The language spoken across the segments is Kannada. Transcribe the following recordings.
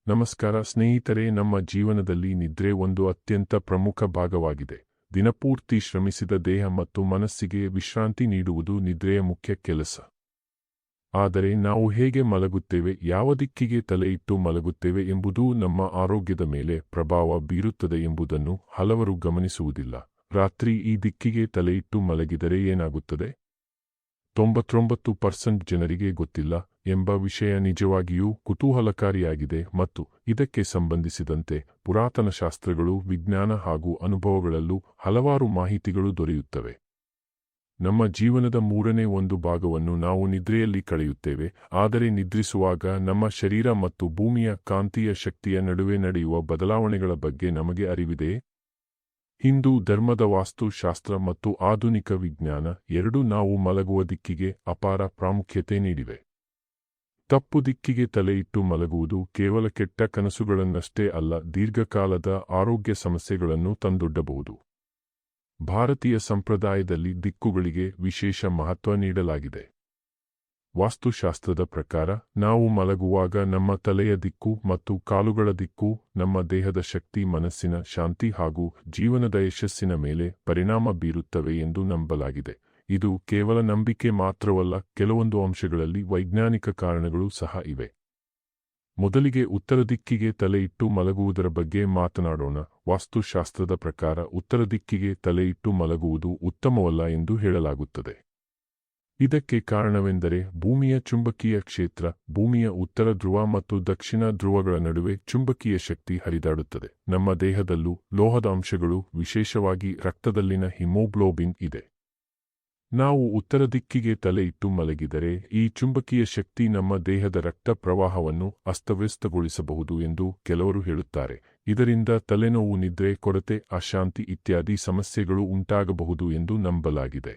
ನಮಸ್ಕಾರ ಸ್ನೇಹಿತರೆ, ನಮ್ಮ ಜೀವನದಲ್ಲಿ ನಿದ್ರೆ ಒಂದು ಅತ್ಯಂತ ಪ್ರಮುಖ ಭಾಗವಾಗಿದೆ. ದಿನಪೂರ್ತಿ ಶ್ರಮಿಸಿದ ದೇಹ ಮತ್ತು ಮನಸ್ಸಿಗೆ ವಿಶ್ರಾಂತಿ ನೀಡುವುದು ನಿದ್ರೆಯ ಮುಖ್ಯ ಕೆಲಸ. ಆದರೆ ನಾವು ಹೇಗೆ ಮಲಗುತ್ತೇವೆ, ಯಾವ ದಿಕ್ಕಿಗೆ ತಲೆ ಇಟ್ಟು ಮಲಗುತ್ತೇವೆ ಎಂಬುದು ನಮ್ಮ ಆರೋಗ್ಯದ ಮೇಲೆ ಪ್ರಭಾವ ಬೀರುತ್ತದೆ ಎಂಬುದನ್ನು ಹಲವರು ಗಮನಿಸುವುದಿಲ್ಲ. ರಾತ್ರಿ ಈ ದಿಕ್ಕಿಗೆ ತಲೆ ಇಟ್ಟು ಮಲಗಿದರೆ ಏನಾಗುತ್ತದೆ? 99% ಜನರಿಗೆ ಗೊತ್ತಿಲ್ಲ ಎಂಬ ವಿಷಯ ನಿಜವಾಗಿಯೂ ಕುತೂಹಲಕಾರಿಯಾಗಿದೆ ಮತ್ತು ಇದಕ್ಕೆ ಸಂಬಂಧಿಸಿದಂತೆ ಪುರಾತನ ಶಾಸ್ತ್ರಗಳು, ವಿಜ್ಞಾನ ಹಾಗೂ ಅನುಭವಗಳಲ್ಲೂ ಹಲವಾರು ಮಾಹಿತಿಗಳು ದೊರೆಯುತ್ತವೆ. ನಮ್ಮ ಜೀವನದ 1/3 ಭಾಗವನ್ನು ನಾವು ನಿದ್ರೆಯಲ್ಲಿ ಕಳೆಯುತ್ತೇವೆ. ಆದರೆ ನಿದ್ರಿಸುವಾಗ ನಮ್ಮ ಶರೀರ ಮತ್ತು ಭೂಮಿಯ ಕಾಂತೀಯ ಶಕ್ತಿಯ ನಡುವೆ ನಡೆಯುವ ಬದಲಾವಣೆಗಳ ಬಗ್ಗೆ ನಮಗೆ ಅರಿವಿದೆಯೇ? ಹಿಂದೂ ಧರ್ಮದ ವಾಸ್ತುಶಾಸ್ತ್ರ ಮತ್ತು ಆಧುನಿಕ ವಿಜ್ಞಾನ ಎರಡೂ ನಾವು ಮಲಗುವ ದಿಕ್ಕಿಗೆ ಅಪಾರ ಪ್ರಾಮುಖ್ಯತೆ ನೀಡಿವೆ. ತಪ್ಪು ದಿಕ್ಕಿಗೆ ತಲೆ ಇಟ್ಟು ಮಲಗುವುದು ಕೇವಲ ಕೆಟ್ಟ ಕನಸುಗಳನ್ನಷ್ಟೇ ಅಲ್ಲ, ದೀರ್ಘಕಾಲದ ಆರೋಗ್ಯ ಸಮಸ್ಯೆಗಳನ್ನು ತಂದೊಡ್ಡಬಹುದು. ಭಾರತೀಯ ಸಂಪ್ರದಾಯದಲ್ಲಿ ದಿಕ್ಕುಗಳಿಗೆ ವಿಶೇಷ ಮಹತ್ವ ನೀಡಲಾಗಿದೆ. ವಾಸ್ತುಶಾಸ್ತ್ರದ ಪ್ರಕಾರ ನಾವು ಮಲಗುವಾಗ ನಮ್ಮ ತಲೆಯ ದಿಕ್ಕು ಮತ್ತು ಕಾಲುಗಳ ದಿಕ್ಕು ನಮ್ಮ ದೇಹದ ಶಕ್ತಿ, ಮನಸ್ಸಿನ ಶಾಂತಿ ಹಾಗೂ ಜೀವನದ ಯಶಸ್ಸಿನ ಮೇಲೆ ಪರಿಣಾಮ ಬೀರುತ್ತವೆ ಎಂದು ನಂಬಲಾಗಿದೆ. ಇದು ಕೇವಲ ನಂಬಿಕೆ ಮಾತ್ರವಲ್ಲ, ಕೆಲವೊಂದು ಅಂಶಗಳಲ್ಲಿ ವೈಜ್ಞಾನಿಕ ಕಾರಣಗಳು ಸಹ ಇವೆ. ಮೊದಲಿಗೆ ಉತ್ತರ ದಿಕ್ಕಿಗೆ ತಲೆ ಇಟ್ಟು ಮಲಗುವುದರ ಬಗ್ಗೆ ಮಾತನಾಡೋಣ. ವಾಸ್ತುಶಾಸ್ತ್ರದ ಪ್ರಕಾರ ಉತ್ತರ ದಿಕ್ಕಿಗೆ ತಲೆ ಇಟ್ಟು ಮಲಗುವುದು ಉತ್ತಮವಲ್ಲ ಎಂದು ಹೇಳಲಾಗುತ್ತದೆ. ಇದಕ್ಕೆ ಕಾರಣವೆಂದರೆ ಭೂಮಿಯ ಚುಂಬಕೀಯ ಕ್ಷೇತ್ರ. ಭೂಮಿಯ ಉತ್ತರ ಧ್ರುವ ಮತ್ತು ದಕ್ಷಿಣ ಧ್ರುವಗಳ ನಡುವೆ ಚುಂಬಕೀಯ ಶಕ್ತಿ ಹರಿದಾಡುತ್ತದೆ. ನಮ್ಮ ದೇಹದಲ್ಲೂ ಲೋಹದ ಅಂಶಗಳು, ವಿಶೇಷವಾಗಿ ರಕ್ತದಲ್ಲಿನ ಹಿಮೋಗ್ಲೋಬಿನ್ ಇದೆ. ನಾವು ಉತ್ತರ ದಿಕ್ಕಿಗೆ ತಲೆ ಇಟ್ಟು ಮಲಗಿದರೆ ಈ ಚುಂಬಕೀಯ ಶಕ್ತಿ ನಮ್ಮ ದೇಹದ ರಕ್ತ ಪ್ರವಾಹವನ್ನು ಅಸ್ತವ್ಯಸ್ತಗೊಳಿಸಬಹುದು ಎಂದು ಕೆಲವರು ಹೇಳುತ್ತಾರೆ. ಇದರಿಂದ ತಲೆನೋವು, ನಿದ್ರೆ ಕೊರತೆ, ಅಶಾಂತಿ ಇತ್ಯಾದಿ ಸಮಸ್ಯೆಗಳು ಉಂಟಾಗಬಹುದು ಎಂದು ನಂಬಲಾಗಿದೆ.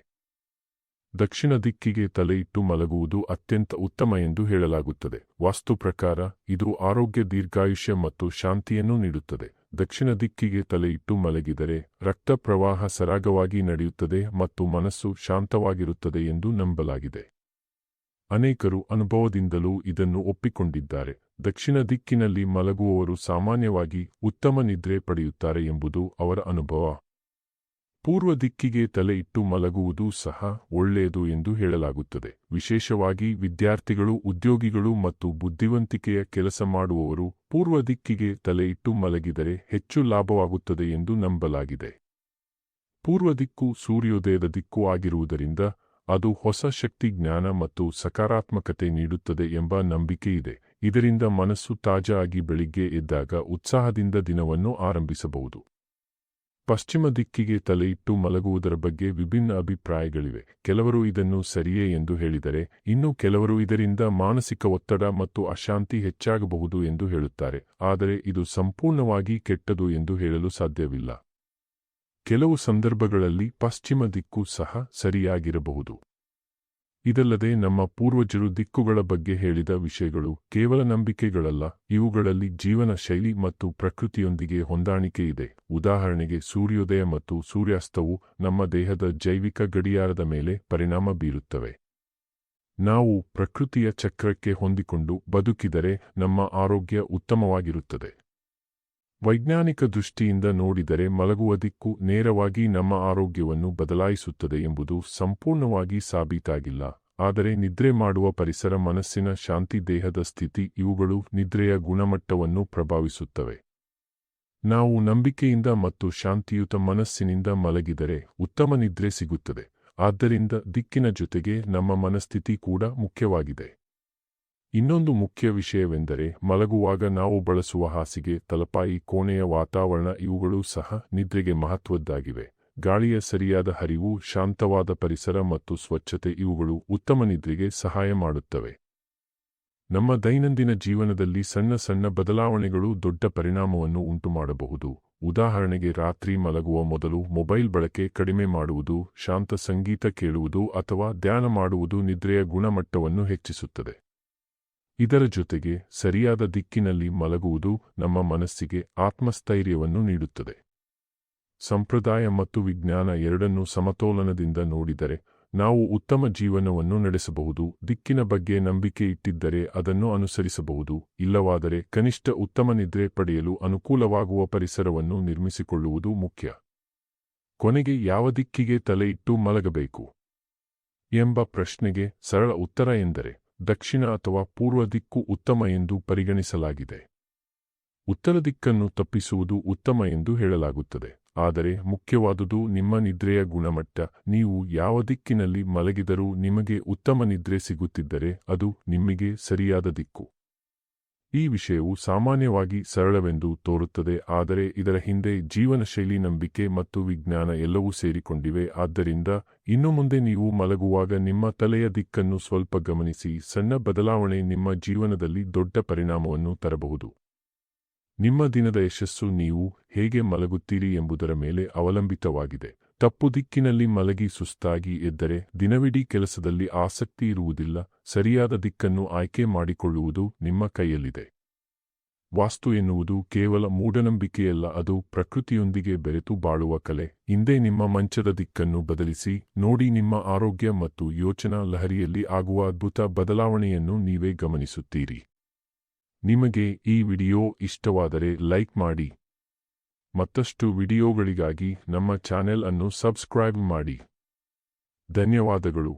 ದಕ್ಷಿಣ ದಿಕ್ಕಿಗೆ ತಲೆ ಇಟ್ಟು ಮಲಗುವುದು ಅತ್ಯಂತ ಉತ್ತಮ ಎಂದು ಹೇಳಲಾಗುತ್ತದೆ. ವಾಸ್ತು ಪ್ರಕಾರ ಇದು ಆರೋಗ್ಯ, ದೀರ್ಘಾಯುಷ್ಯ ಮತ್ತು ಶಾಂತಿಯನ್ನು ನೀಡುತ್ತದೆ. ದಕ್ಷಿಣ ದಿಕ್ಕಿಗೆ ತಲೆ ಇಟ್ಟು ಮಲಗಿದರೆ ರಕ್ತ ಪ್ರವಾಹ ಸರಾಗವಾಗಿ ನಡೆಯುತ್ತದೆ ಮತ್ತು ಮನಸ್ಸು ಶಾಂತವಾಗಿರುತ್ತದೆ ಎಂದು ನಂಬಲಾಗಿದೆ. ಅನೇಕರು ಅನುಭವದಿಂದಲೂ ಇದನ್ನು ಒಪ್ಪಿಕೊಂಡಿದ್ದಾರೆ. ದಕ್ಷಿಣ ದಿಕ್ಕಿನಲ್ಲಿ ಮಲಗುವವರು ಸಾಮಾನ್ಯವಾಗಿ ಉತ್ತಮ ನಿದ್ರೆ ಪಡೆಯುತ್ತಾರೆ ಎಂಬುದು ಅವರ ಅನುಭವ. ಪೂರ್ವ ದಿಕ್ಕಿಗೆ ತಲೆ ಇಟ್ಟು ಮಲಗುವುದು ಸಹ ಒಳ್ಳೆಯದು ಎಂದು ಹೇಳಲಾಗುತ್ತದೆ. ವಿಶೇಷವಾಗಿ ವಿದ್ಯಾರ್ಥಿಗಳು, ಉದ್ಯೋಗಿಗಳು ಮತ್ತು ಬುದ್ಧಿವಂತಿಕೆಯ ಕೆಲಸ ಮಾಡುವವರು ಪೂರ್ವ ದಿಕ್ಕಿಗೆ ತಲೆ ಇಟ್ಟು ಮಲಗಿದರೆ ಹೆಚ್ಚು ಲಾಭವಾಗುತ್ತದೆ ಎಂದು ನಂಬಲಾಗಿದೆ. ಪೂರ್ವ ದಿಕ್ಕು ಸೂರ್ಯೋದಯದ ದಿಕ್ಕು ಆಗಿರುವುದರಿಂದ ಅದು ಹೊಸ ಶಕ್ತಿ, ಜ್ಞಾನ ಮತ್ತು ಸಕಾರಾತ್ಮಕತೆ ನೀಡುತ್ತದೆ ಎಂಬ ನಂಬಿಕೆಯಿದೆ. ಇದರಿಂದ ಮನಸ್ಸು ತಾಜಾ ಆಗಿ ಬೆಳಿಗ್ಗೆ ಎದ್ದಾಗ ಉತ್ಸಾಹದಿಂದ ದಿನವನ್ನು ಆರಂಭಿಸಬಹುದು. ಪಶ್ಚಿಮ ದಿಕ್ಕಿಗೆ ತಲೆ ಇಟ್ಟು ಮಲಗುವುದರ ಬಗ್ಗೆ ವಿಭಿನ್ನ ಅಭಿಪ್ರಾಯಗಳಿವೆ. ಕೆಲವರು ಇದನ್ನು ಸರಿಯೇ ಎಂದು ಹೇಳಿದರೆ, ಇನ್ನು ಕೆಲವರು ಇದರಿಂದ ಮಾನಸಿಕ ಒತ್ತಡ ಮತ್ತು ಅಶಾಂತಿ ಹೆಚ್ಚಾಗಬಹುದು ಎಂದು ಹೇಳುತ್ತಾರೆ. ಆದರೆ ಇದು ಸಂಪೂರ್ಣವಾಗಿ ಕೆಟ್ಟದು ಎಂದು ಹೇಳಲು ಸಾಧ್ಯವಿಲ್ಲ. ಕೆಲವು ಸಂದರ್ಭಗಳಲ್ಲಿ ಪಶ್ಚಿಮ ದಿಕ್ಕು ಸಹ ಸರಿಯಾಗಿರಬಹುದು. ಇದಲ್ಲದೆ ನಮ್ಮ ಪೂರ್ವಜರು ದಿಕ್ಕುಗಳ ಬಗ್ಗೆ ಹೇಳಿದ ವಿಷಯಗಳು ಕೇವಲ ನಂಬಿಕೆಗಳಲ್ಲ, ಇವುಗಳಲ್ಲಿ ಜೀವನ ಶೈಲಿ ಮತ್ತು ಪ್ರಕೃತಿಯೊಂದಿಗೆ ಹೊಂದಾಣಿಕೆ ಇದೆ. ಉದಾಹರಣೆಗೆ, ಸೂರ್ಯೋದಯ ಮತ್ತು ಸೂರ್ಯಾಸ್ತವು ನಮ್ಮ ದೇಹದ ಜೈವಿಕ ಗಡಿಯಾರದ ಮೇಲೆ ಪರಿಣಾಮ ಬೀರುತ್ತವೆ. ನಾವು ಪ್ರಕೃತಿಯ ಚಕ್ರಕ್ಕೆ ಹೊಂದಿಕೊಂಡು ಬದುಕಿದರೆ ನಮ್ಮ ಆರೋಗ್ಯ ಉತ್ತಮವಾಗಿರುತ್ತದೆ. ವೈಜ್ಞಾನಿಕ ದೃಷ್ಟಿಯಿಂದ ನೋಡಿದರೆ ಮಲಗುವ ದಿಕ್ಕು ನೇರವಾಗಿ ನಮ್ಮ ಆರೋಗ್ಯವನ್ನು ಬದಲಾಯಿಸುತ್ತದೆ ಎಂಬುದು ಸಂಪೂರ್ಣವಾಗಿ ಸಾಬೀತಾಗಿಲ್ಲ. ಆದರೆ ನಿದ್ರೆ ಮಾಡುವ ಪರಿಸರ, ಮನಸ್ಸಿನ ಶಾಂತಿ, ದೇಹದ ಸ್ಥಿತಿ ಇವುಗಳು ನಿದ್ರೆಯ ಗುಣಮಟ್ಟವನ್ನು ಪ್ರಭಾವಿಸುತ್ತವೆ. ನಾವು ನಂಬಿಕೆಯಿಂದ ಮತ್ತು ಶಾಂತಿಯುತ ಮನಸ್ಸಿನಿಂದ ಮಲಗಿದರೆ ಉತ್ತಮ ನಿದ್ರೆ ಸಿಗುತ್ತದೆ. ಆದ್ದರಿಂದ ದಿಕ್ಕಿನ ಜೊತೆಗೆ ನಮ್ಮ ಮನಸ್ಥಿತಿ ಕೂಡ ಮುಖ್ಯವಾಗಿದೆ. ಇನ್ನೊಂದು ಮುಖ್ಯ ವಿಷಯವೆಂದರೆ ಮಲಗುವಾಗ ನಾವು ಬಳಸುವ ಹಾಸಿಗೆ, ತಲಪಾಯಿ, ಕೋಣೆಯ ವಾತಾವರಣ ಇವುಗಳು ಸಹ ನಿದ್ರೆಗೆ ಮಹತ್ವದ್ದಾಗಿವೆ. ಗಾಳಿಯ ಸರಿಯಾದ ಹರಿವು, ಶಾಂತವಾದ ಪರಿಸರ ಮತ್ತು ಸ್ವಚ್ಛತೆ ಇವುಗಳು ಉತ್ತಮ ನಿದ್ರೆಗೆ ಸಹಾಯ ಮಾಡುತ್ತವೆ. ನಮ್ಮ ದೈನಂದಿನ ಜೀವನದಲ್ಲಿ ಸಣ್ಣ ಸಣ್ಣ ಬದಲಾವಣೆಗಳು ದೊಡ್ಡ ಪರಿಣಾಮವನ್ನು ಉಂಟುಮಾಡಬಹುದು. ಉದಾಹರಣೆಗೆ, ರಾತ್ರಿ ಮಲಗುವ ಮೊದಲು ಮೊಬೈಲ್ ಬಳಕೆ ಕಡಿಮೆ ಮಾಡುವುದು, ಶಾಂತ ಸಂಗೀತ ಕೇಳುವುದು ಅಥವಾ ಧ್ಯಾನ ಮಾಡುವುದು ನಿದ್ರೆಯ ಗುಣಮಟ್ಟವನ್ನು ಹೆಚ್ಚಿಸುತ್ತದೆ. ಇದರ ಜೊತೆಗೆ ಸರಿಯಾದ ದಿಕ್ಕಿನಲ್ಲಿ ಮಲಗುವುದು ನಮ್ಮ ಮನಸ್ಸಿಗೆ ಆತ್ಮಸ್ಥೈರ್ಯವನ್ನು ನೀಡುತ್ತದೆ. ಸಂಪ್ರದಾಯ ಮತ್ತು ವಿಜ್ಞಾನ ಎರಡನ್ನೂ ಸಮತೋಲನದಿಂದ ನೋಡಿದರೆ ನಾವು ಉತ್ತಮ ಜೀವನವನ್ನು ನಡೆಸಬಹುದು. ದಿಕ್ಕಿನ ಬಗ್ಗೆ ನಂಬಿಕೆ ಇಟ್ಟಿದ್ದರೆ ಅದನ್ನು ಅನುಸರಿಸಬಹುದು. ಇಲ್ಲವಾದರೆ ಕನಿಷ್ಠ ಉತ್ತಮ ನಿದ್ರೆ ಪಡೆಯಲು ಅನುಕೂಲವಾಗುವ ಪರಿಸರವನ್ನು ನಿರ್ಮಿಸಿಕೊಳ್ಳುವುದು ಮುಖ್ಯ. ಕೊನೆಗೆ ಯಾವ ದಿಕ್ಕಿಗೆ ತಲೆ ಇಟ್ಟು ಮಲಗಬೇಕು ಎಂಬ ಪ್ರಶ್ನೆಗೆ ಸರಳ ಉತ್ತರ ಎಂದರೆ ದಕ್ಷಿಣ ಅಥವಾ ಪೂರ್ವ ದಿಕ್ಕು ಉತ್ತಮ ಎಂದು ಪರಿಗಣಿಸಲಾಗಿದೆ. ಉತ್ತರ ದಿಕ್ಕನ್ನು ತಪ್ಪಿಸುವುದು ಉತ್ತಮ ಎಂದು ಹೇಳಲಾಗುತ್ತದೆ. ಆದರೆ ಮುಖ್ಯವಾದುದು ನಿಮ್ಮ ನಿದ್ರೆಯ ಗುಣಮಟ್ಟ. ನೀವು ಯಾವ ದಿಕ್ಕಿನಲ್ಲಿ ಮಲಗಿದರೂ ನಿಮಗೆ ಉತ್ತಮ ನಿದ್ರೆ ಸಿಗುತ್ತಿದ್ದರೆ ಅದು ನಿಮಗೆ ಸರಿಯಾದ ದಿಕ್ಕು. ಈ ವಿಷಯವು ಸಾಮಾನ್ಯವಾಗಿ ಸರಳವೆಂದು ತೋರುತ್ತದೆ, ಆದರೆ ಇದರ ಹಿಂದೆ ಜೀವನಶೈಲಿ, ನಂಬಿಕೆ ಮತ್ತು ವಿಜ್ಞಾನ ಎಲ್ಲವೂ ಸೇರಿಕೊಂಡಿವೆ. ಆದ್ದರಿಂದ ಇನ್ನು ಮುಂದೆ ನೀವು ಮಲಗುವಾಗ ನಿಮ್ಮ ತಲೆಯ ದಿಕ್ಕನ್ನು ಸ್ವಲ್ಪ ಗಮನಿಸಿ. ಸಣ್ಣ ಬದಲಾವಣೆ ನಿಮ್ಮ ಜೀವನದಲ್ಲಿ ದೊಡ್ಡ ಪರಿಣಾಮವನ್ನು ತರಬಹುದು. ನಿಮ್ಮ ದಿನದ ಯಶಸ್ಸು ನೀವು ಹೇಗೆ ಮಲಗುತ್ತೀರಿ ಎಂಬುದರ ಮೇಲೆ ಅವಲಂಬಿತವಾಗಿದೆ. ತಪ್ಪು ದಿಕ್ಕಿನಲ್ಲಿ ಮಲಗಿ ಸುಸ್ತಾಗಿ ಎದ್ದರೆ ದಿನವಿಡೀ ಕೆಲಸದಲ್ಲಿ ಆಸಕ್ತಿ ಇರುವುದಿಲ್ಲ. ಸರಿಯಾದ ದಿಕ್ಕನ್ನು ಆಯ್ಕೆ ಮಾಡಿಕೊಳ್ಳುವುದು ನಿಮ್ಮ ಕೈಯಲ್ಲಿದೆ. ವಾಸ್ತು ಎನ್ನುವುದು ಕೇವಲ ಮೂಢನಂಬಿಕೆಯಲ್ಲ, ಅದು ಪ್ರಕೃತಿಯೊಂದಿಗೆ ಬೆರೆತು ಬಾಳುವ ಕಲೆ. ಇಂದೇ ನಿಮ್ಮ ಮಂಚದ ದಿಕ್ಕನ್ನು ಬದಲಿಸಿ ನೋಡಿ. ನಿಮ್ಮ ಆರೋಗ್ಯ ಮತ್ತು ಯೋಚನಾ ಲಹರಿಯಲ್ಲಿ ಆಗುವ ಅದ್ಭುತ ಬದಲಾವಣೆಯನ್ನು ನೀವೇ ಗಮನಿಸುತ್ತೀರಿ. ನಿಮಗೆ ಈ ವಿಡಿಯೋ ಇಷ್ಟವಾದರೆ ಲೈಕ್ ಮಾಡಿ. ಮತ್ತಷ್ಟು ವಿಡಿಯೋಗಳಿಗಾಗಿ ನಮ್ಮ ಚಾನೆಲ್ ಅನ್ನು ಸಬ್ಸ್ಕ್ರೈಬ್ ಮಾಡಿ. ಧನ್ಯವಾದಗಳು.